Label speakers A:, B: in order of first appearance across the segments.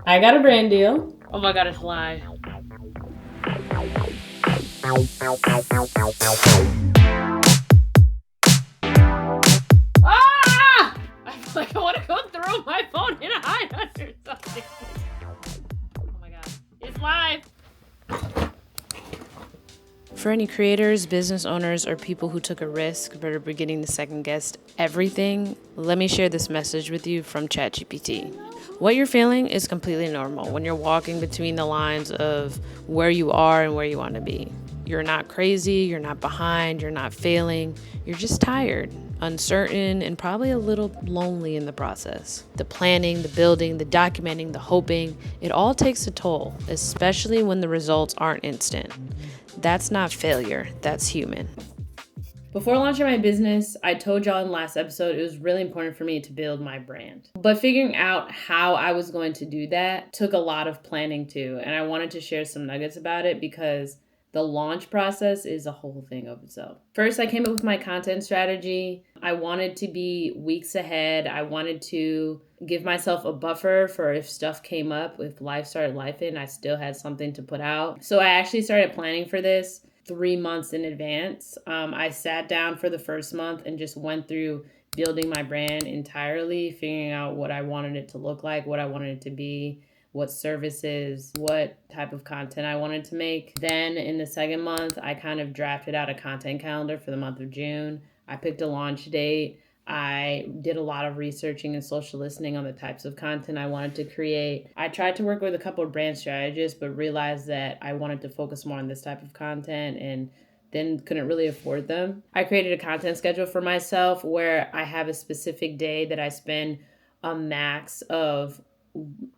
A: I got a brand deal.
B: Oh my god, it's live. Ah! I feel like I want to go through my phone and hide under something. Oh my god. It's live. For any creators, business owners, or people who took a risk but are beginning to second guess everything, let me share this message with you from ChatGPT. What you're feeling is completely normal when you're walking between the lines of where you are and where you want to be. You're not crazy, you're not behind, you're not failing, you're just tired, uncertain, and probably a little lonely in the process. The planning, the building, the documenting, the hoping, it all takes a toll, especially when the results aren't instant. That's not failure, that's human. Before launching my business, I told y'all in the last episode it was really important for me to build my brand. But figuring out how I was going to do that took a lot of planning too, and I wanted to share some nuggets about it because the launch process is a whole thing of itself. First, I came up with my content strategy. I wanted to be weeks ahead. I wanted to give myself a buffer for if stuff came up, if life started lifing, I still had something to put out. So I actually started planning for this 3 months in advance. I sat down for the first month and just went through building my brand entirely, figuring out what I wanted it to look like, what I wanted it to be, what services, what type of content I wanted to make. Then in the second month, I kind of drafted out a content calendar for the month of June. I picked a launch date. I did a lot of researching and social listening on the types of content I wanted to create. I tried to work with a couple of brand strategists, but realized that I wanted to focus more on this type of content and then couldn't really afford them. I created a content schedule for myself where I have a specific day that I spend a max of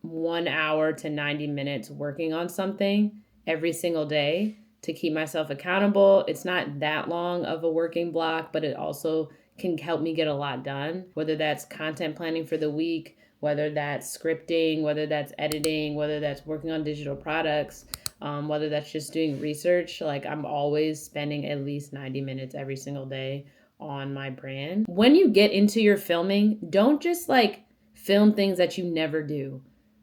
B: 1 hour to 90 minutes working on something every single day to keep myself accountable. It's not that long of a working block, but it also can help me get a lot done, whether that's content planning for the week, whether that's scripting, whether that's editing, whether that's working on digital products, whether that's just doing research. Like I'm always spending at least 90 minutes every single day on my brand. When you get into your filming, don't just film things that you never do.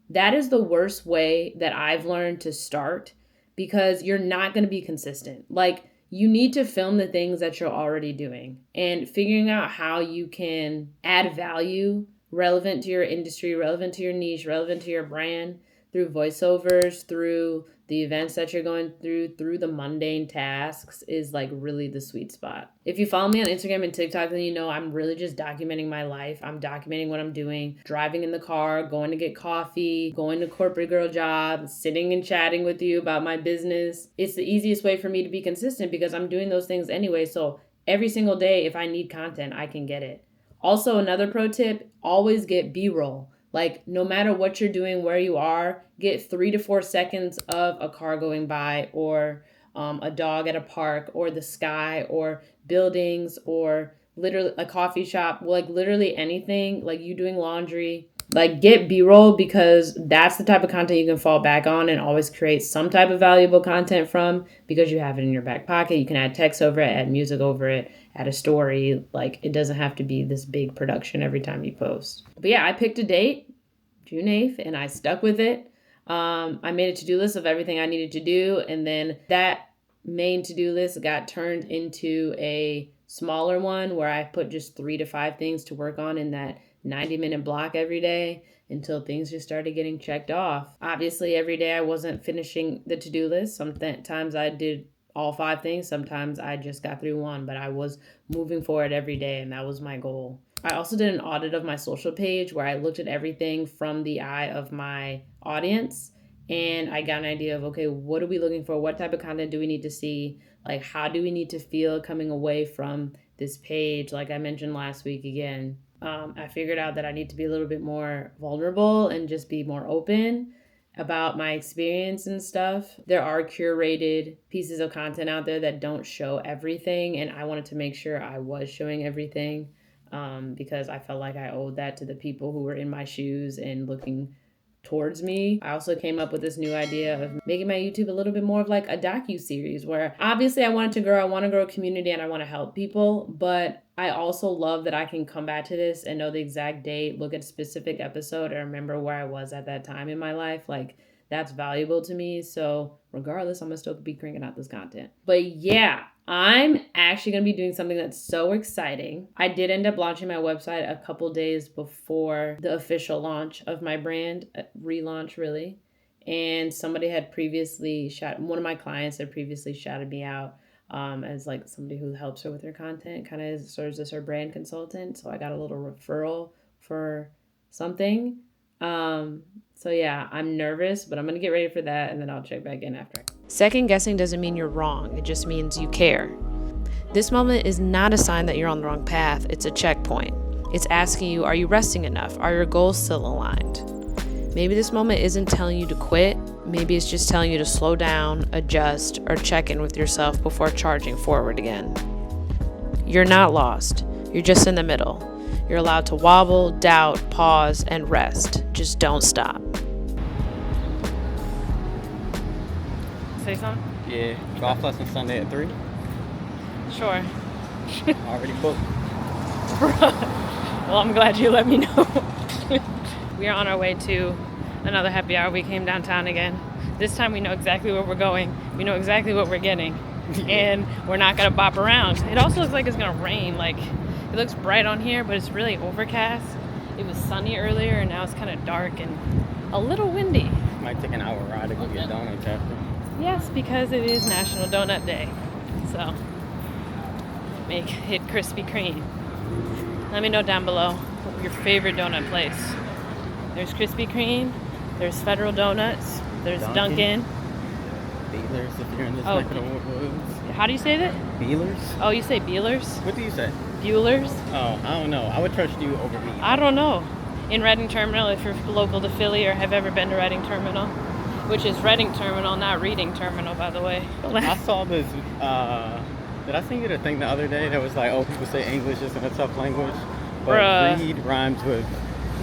B: That is the worst way that I've learned to start because you're not going to be consistent. You need to film the things that you're already doing and figuring out how you can add value relevant to your industry, relevant to your niche, relevant to your brand through voiceovers, through the events that you're going through the mundane tasks is really the sweet spot. If you follow me on Instagram and TikTok, then you know I'm really just documenting my life. I'm documenting what I'm doing, driving in the car, going to get coffee, going to corporate girl job, sitting and chatting with you about my business. It's the easiest way for me to be consistent because I'm doing those things anyway. So every single day, if I need content, I can get it. Also, another pro tip, always get B-roll. No matter what you're doing, where you are, get 3 to 4 seconds of a car going by or a dog at a park or the sky or buildings or literally a coffee shop, literally anything, you doing laundry. Get B-roll because that's the type of content you can fall back on and always create some type of valuable content from because you have it in your back pocket. You can add text over it, add music over it, add a story. It doesn't have to be this big production every time you post. But yeah, I picked a date, June 8th, and I stuck with it. I made a to-do list of everything I needed to do, and then that main to-do list got turned into a smaller one where I put just 3 to 5 things to work on in that 90-minute block every day until things just started getting checked off. Obviously, every day I wasn't finishing the to-do list. Sometimes I did all 5 things. Sometimes I just got through one, but I was moving forward every day, and that was my goal. I also did an audit of my social page where I looked at everything from the eye of my audience, and I got an idea of, okay, what are we looking for? What type of content do we need to see? How do we need to feel coming away from this page? Like I mentioned last week again, I figured out that I need to be a little bit more vulnerable and just be more open about my experience and stuff. There are curated pieces of content out there that don't show everything, and I wanted to make sure I was showing everything because I felt like I owed that to the people who were in my shoes and looking towards me. I also came up with this new idea of making my YouTube a little bit more of like a docu-series where obviously I want to grow a community and I want to help people, but I also love that I can come back to this and know the exact date, look at a specific episode and remember where I was at that time in my life. Like, that's valuable to me. So regardless, I'm gonna still be cranking out this content. But yeah, I'm actually gonna be doing something that's so exciting. I did end up launching my website a couple days before the official launch of my brand, relaunch really. And somebody had previously one of my clients had previously shouted me out as like somebody who helps her with her content, kind of serves as her brand consultant. So I got a little referral for something. So yeah, I'm nervous, but I'm gonna get ready for that and then I'll check back in after. Second guessing doesn't mean you're wrong. It just means you care. This moment is not a sign that you're on the wrong path. It's a checkpoint. It's asking you, are you resting enough? Are your goals still aligned? Maybe this moment isn't telling you to quit. Maybe it's just telling you to slow down, adjust, or check in with yourself before charging forward again. You're not lost. You're just in the middle. You're allowed to wobble, doubt, pause, and rest. Just don't stop. Say something?
A: Yeah, golf lesson Sunday at 3.
B: Sure.
A: Already booked.
B: Well, I'm glad you let me know. We are on our way to another happy hour. We came downtown again. This time we know exactly where we're going. We know exactly what we're getting. And we're not going to bop around. It also looks like it's going to rain. Like, it looks bright on here, but it's really overcast. It was sunny earlier, and now it's kind of dark and a little windy.
A: Might take an hour ride to go get donuts after.
B: Yes, because it is National Donut Day. So, hit Krispy Kreme. Let me know down below your favorite donut place. There's Krispy Kreme, there's Federal Donuts, there's Dunkin'.
A: Beelers, if you're in this neck of the woods.
B: How do you say that?
A: Beelers?
B: Oh, you say Beelers?
A: What do you say?
B: Bueller's?
A: Oh, I don't know. I would trust you over me.
B: I don't know. In Reading Terminal, if you're local to Philly or have ever been to Reading Terminal, which is Reading Terminal, not Reading Terminal, by the way.
A: I saw this, did I send you the thing the other day that was like, oh, people say English isn't a tough language, but read rhymes with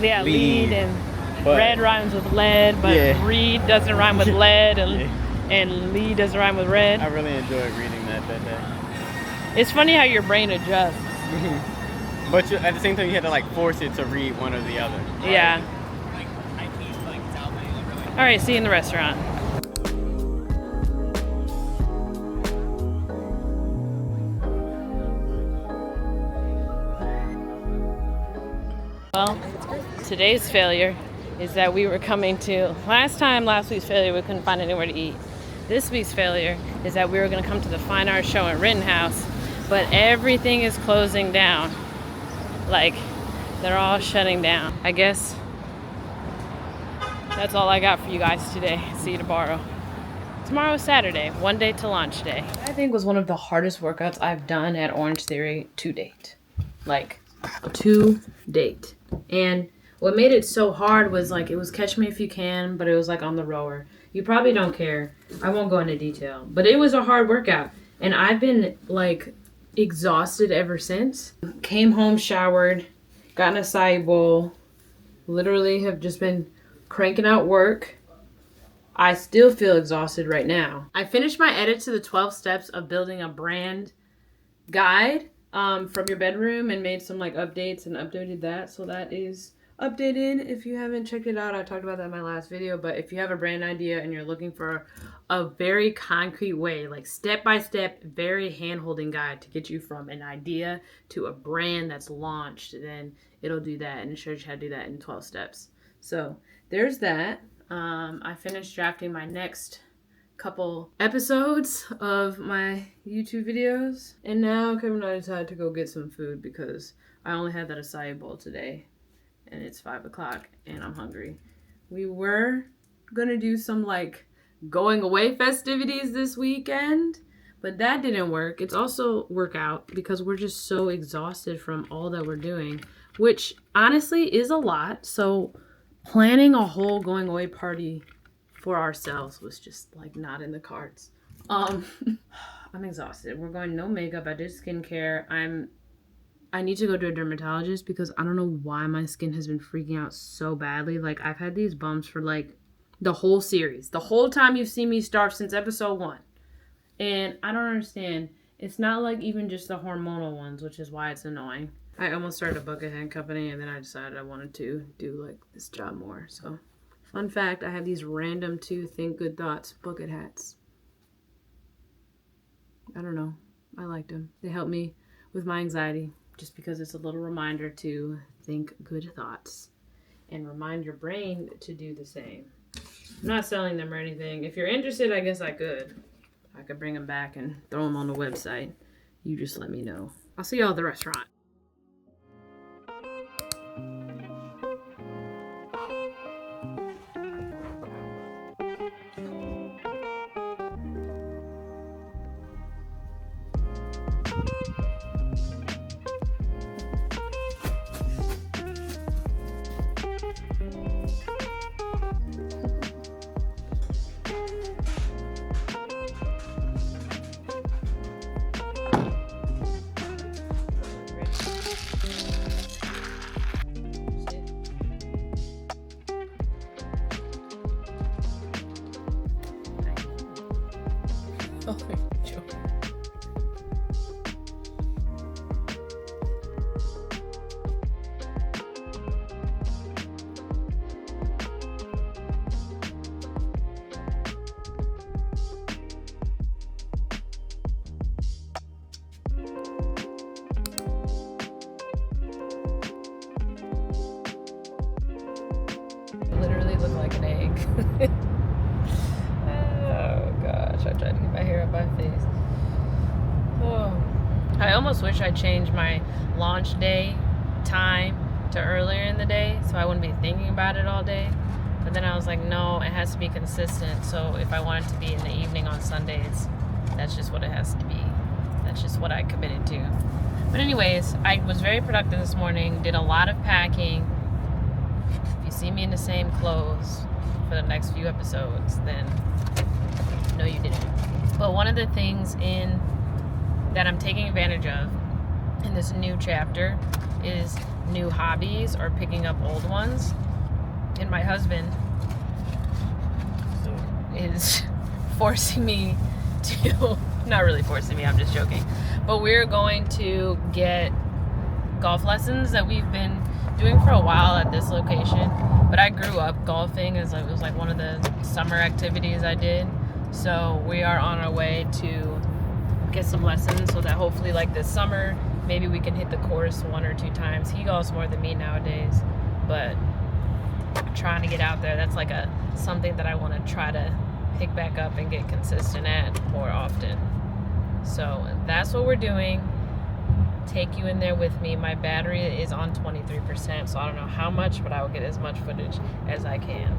B: lead and red rhymes with lead, but read doesn't rhyme with lead, and lead doesn't rhyme with red.
A: I really enjoyed reading that day.
B: It's funny how your brain adjusts.
A: But at the same time, you had to like force it to read one or the other. Right?
B: Yeah. All right, see you in the restaurant. Well, today's failure is that we were coming to, last week's failure, we couldn't find anywhere to eat. This week's failure is that we were going to come to the Fine Arts Show in Rittenhouse, but everything is closing down. Like, they're all shutting down. I guess that's all I got for you guys today. See you tomorrow. Tomorrow's Saturday, one day to launch day. I think was one of the hardest workouts I've done at Orange Theory to date. Like, to date. And what made it so hard was like, it was catch me if you can, but it was like on the rower. You probably don't care. I won't go into detail, but it was a hard workout. And I've been like exhausted ever since. Came home, showered, got an acai bowl, literally have just been cranking out work. I still feel exhausted right now. I finished my edit to the 12 steps of building a brand guide from your bedroom and made some like updates and updated that. So that is updated. If you haven't checked it out, I talked about that in my last video. But if you have a brand idea and you're looking for a very concrete way, like step-by-step, very hand-holding guide to get you from an idea to a brand that's launched, then it'll do that and it shows you how to do that in 12 steps. So there's that. I finished drafting my next couple episodes of my YouTube videos. And now Kevin and I decided to go get some food because I only had that acai bowl today. And it's 5 o'clock and I'm hungry. We were gonna do some like going away festivities this weekend, but that didn't work. It's also workout because we're just so exhausted from all that we're doing, which honestly is a lot. So planning a whole going away party for ourselves was just like not in the cards. I'm exhausted. We're going no makeup. I did skincare. I need to go to a dermatologist because I don't know why my skin has been freaking out so badly. Like, I've had these bumps for, like, the whole series. The whole time you've seen me start since episode 1. And I don't understand. It's not, like, even just the hormonal ones, which is why it's annoying. I almost started a bucket hat company, and then I decided I wanted to do, like, this job more. So, fun fact, I have these random 2 Think Good Thoughts bucket hats. I don't know. I liked them. They help me with my anxiety. Just because it's a little reminder to think good thoughts and remind your brain to do the same. I'm not selling them or anything. If you're interested, I guess I could. I could bring them back and throw them on the website. You just let me know. I'll see y'all at the restaurant. Oh, joke. Literally look like an egg. Oh gosh, I tried to get my hair up my face. Oh, I almost wish I changed my launch day time to earlier in the day so I wouldn't be thinking about it all day. But then I was like, no, it has to be consistent. So if I want it to be in the evening on Sundays, that's just what it has to be. That's just what I committed to. But anyways, I was very productive this morning, did a lot of packing. If you see me in the same clothes for the next few episodes, then no, you didn't. But one of the things that I'm taking advantage of in this new chapter is new hobbies or picking up old ones. And my husband is forcing me to, not really forcing me, I'm just joking, but we're going to get golf lessons that we've been doing for a while at this location. But I grew up golfing as it was like one of the summer activities I did. So we are on our way to get some lessons so that hopefully like this summer, maybe we can hit the course 1 or 2 times. He golfs more than me nowadays, but I'm trying to get out there. That's like something that I want to try to pick back up and get consistent at more often. So that's what we're doing. Take you in there with me. My battery is on 23%, so I don't know how much, but I will get as much footage as I can.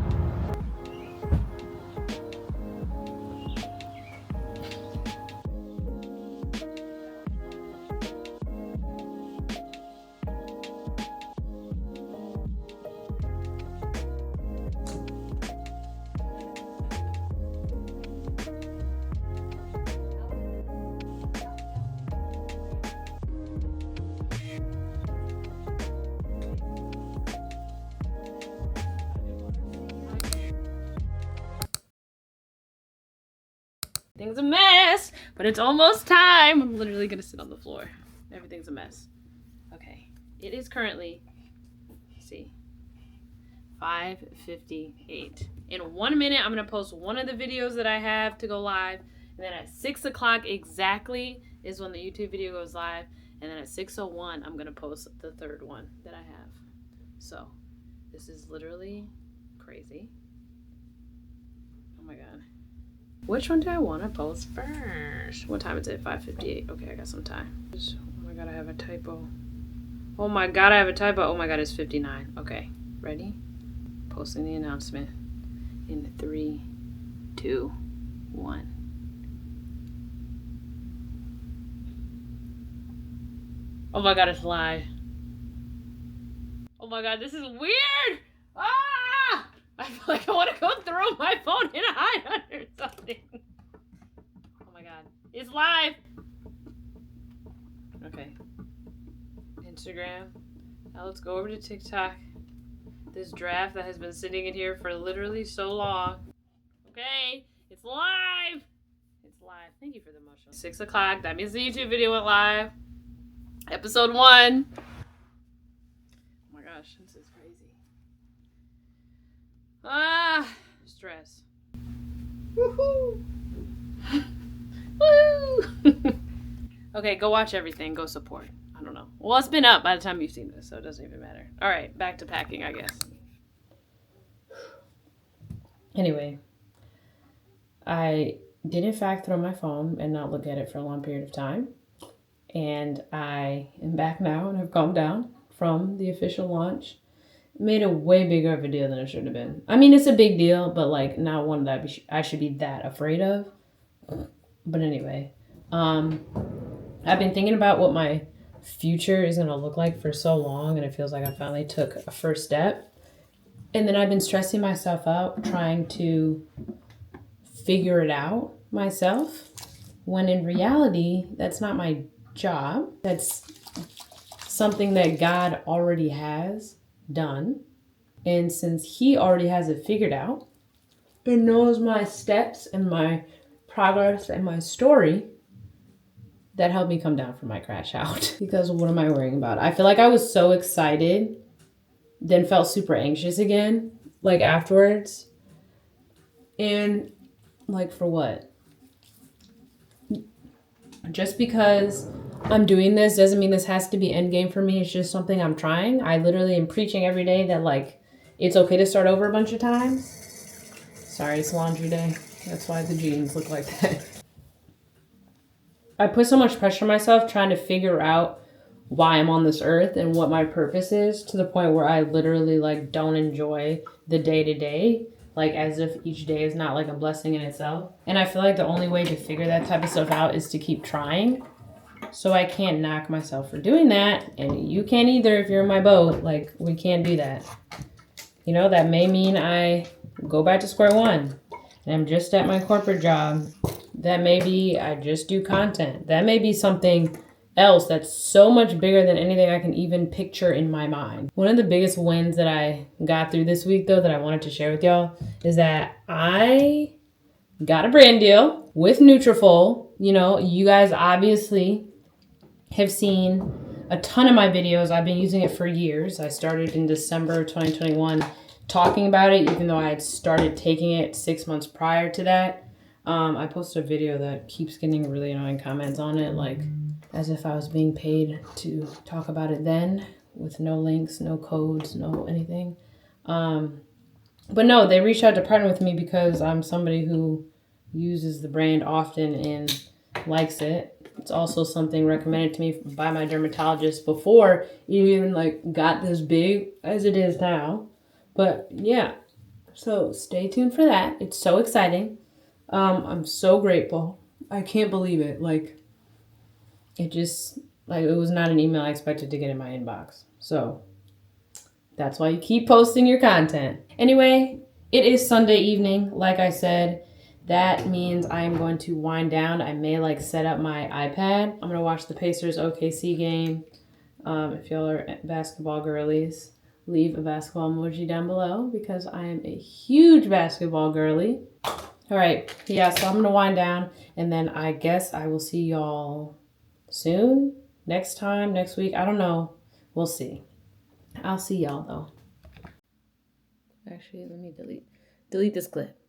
B: Everything's a mess, but it's almost time. I'm literally gonna sit on the floor. Everything's a mess. Okay, it is currently, let's see, 5:58. In 1 minute, I'm gonna post one of the videos that I have to go live, and then at 6 o'clock exactly is when the YouTube video goes live, and then at 6:01, I'm gonna post the 3rd one that I have. So, this is literally crazy. Oh my god. Which one do I want to post first? What time is it? 5:58. Okay, I got some time. Oh my god, I have a typo. Oh my god, I have a typo. Oh my god, it's 59. Okay, ready? Posting the announcement in 3, 2, 1. Oh my god, it's live. Oh my god, this is weird! Ah! I feel like I want to go throw my phone and hide under something. Oh my god. It's live! Okay. In Instagram. Now let's go over to TikTok. This draft that has been sitting in here for literally so long. Okay, it's live. It's live. Thank you for the motion. 6 o'clock. That means the YouTube video went live. Episode 1. Oh my gosh, this is crazy. Stress. Woohoo! Woo! Okay, go watch everything. Go support. I don't know. Well, it's been up by the time you've seen this, so it doesn't even matter. All right, back to packing, I guess. Anyway, I did in fact throw my phone and not look at it for a long period of time. And I am back now and have calmed down from the official launch. Made a way bigger of a deal than it should have been. I mean, it's a big deal, but like not one that I should be that afraid of. But anyway, I've been thinking about what my future is going to look like for so long, and it feels like I finally took a first step. And then I've been stressing myself out trying to figure it out myself, when in reality, that's not my job. That's something that God already has done. And since he already has it figured out and knows my steps and my progress and my story, that helped me come down from my crash out. Because what am I worrying about? I feel like I was so excited, then felt super anxious again, like afterwards. And like for what? Just because I'm doing this doesn't mean this has to be endgame for me. It's just something I'm trying. I literally am preaching every day that like it's okay to start over a bunch of times. Sorry, it's laundry day. That's why the jeans look like that. I put so much pressure on myself trying to figure out why I'm on this earth and what my purpose is, to the point where I literally like don't enjoy the day to day, like as if each day is not like a blessing in itself. And I feel like the only way to figure that type of stuff out is to keep trying. So I can't knock myself for doing that, and you can't either if you're in my boat. Like, we can't do that. You know, that may mean I go back to square one and I'm just at my corporate job. That may be I just do content. That may be something else that's so much bigger than anything I can even picture in my mind. One of the biggest wins that I got through this week, though, that I wanted to share with y'all is that I got a brand deal with Nutrafol. You know, you guys obviously have seen a ton of my videos. I've been using it for years. I started in December 2021 talking about it, even though I had started taking it 6 months prior to that. I posted a video that keeps getting really annoying comments on it, like as if I was being paid to talk about it then, with no links, no codes, no anything. But no, they reached out to partner with me because I'm somebody who uses the brand often and likes it. It's also something recommended to me by my dermatologist before it even like got this big as it is now. But yeah, so stay tuned for that. It's so exciting. I'm so grateful. I can't believe it. Like, it just, like, it was not an email I expected to get in my inbox. So that's why you keep posting your content. Anyway, it is Sunday evening. Like I said, that means I'm going to wind down. I may like set up my iPad. I'm going to watch the Pacers OKC game. If y'all are basketball girlies, leave a basketball emoji down below because I am a huge basketball girly. All right. Yeah, so I'm going to wind down, and then I guess I will see y'all soon, next time, next week. I don't know. We'll see. I'll see y'all though. Actually, let me delete this clip.